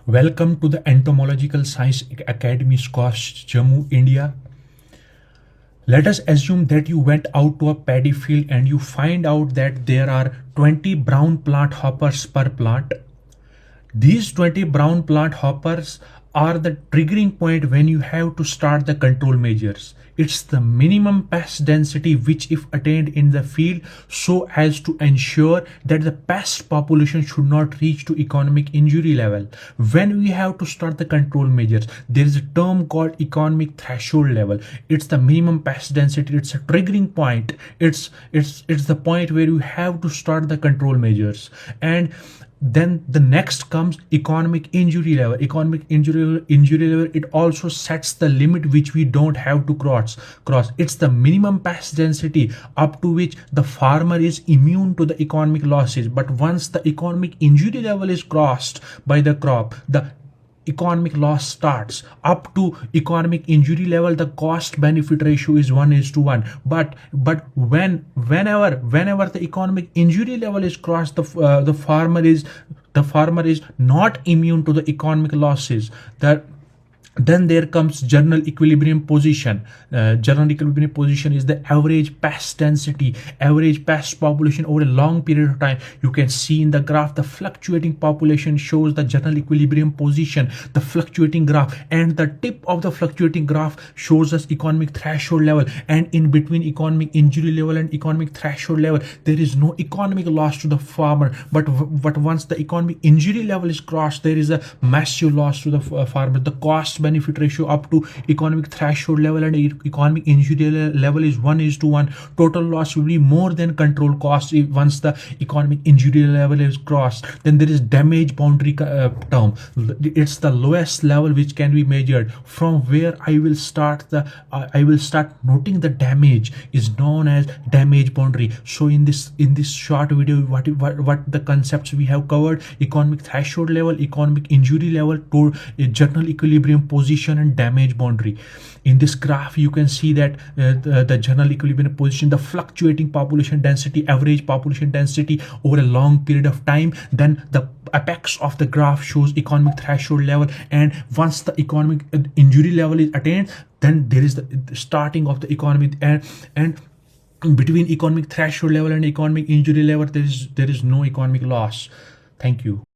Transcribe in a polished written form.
Welcome to the Entomological Science Academy, Squash, Jammu, India. Let us assume that you went out to a paddy field and you find out that there are 20 brown plant hoppers per plant. These 20 brown plant hoppers are the triggering point when you have to start the control measures. It's the minimum pest density which, if attained in the field, so as to ensure that the pest population should not reach to economic injury level. When we have to start the control measures, there is a term called economic threshold level. It's the minimum pest density. It's a triggering point. It's the point where you have to start the control measures. And then the next comes economic injury level. Injury level, it also sets the limit which we don't have to cross. It's the minimum pest density up to which the farmer is immune to the economic losses. But once the economic injury level is crossed by the crop, the economic loss starts. Up to economic injury level, the cost benefit ratio is 1:1. But whenever the economic injury level is crossed, the farmer is not immune to the economic losses. Then there comes general equilibrium position. General equilibrium position is the average pest density, average pest population over a long period of time. You can see in the graph the fluctuating population shows the general equilibrium position, the fluctuating graph, and the tip of the fluctuating graph shows us economic threshold level. And in between economic injury level and economic threshold level, there is no economic loss to the farmer. But once the economic injury level is crossed, there is a massive loss to the farmer. The cost benefit ratio up to economic threshold level and economic injury level is 1:1. Total loss will be more than control cost once the economic injury level is crossed. Then there is damage boundary term. It's the lowest level which can be measured. From where I will start noting the damage is known as damage boundary. So in this short video, what the concepts we have covered: economic threshold level, economic injury level, to general equilibrium position, and damage boundary. In this graph you can see that the general equilibrium position, the fluctuating population density, average population density over a long period of time. Then the apex of the graph shows economic threshold level, and once the economic injury level is attained, then there is the starting of the economic, and between economic threshold level and economic injury level, there is no economic loss. Thank you.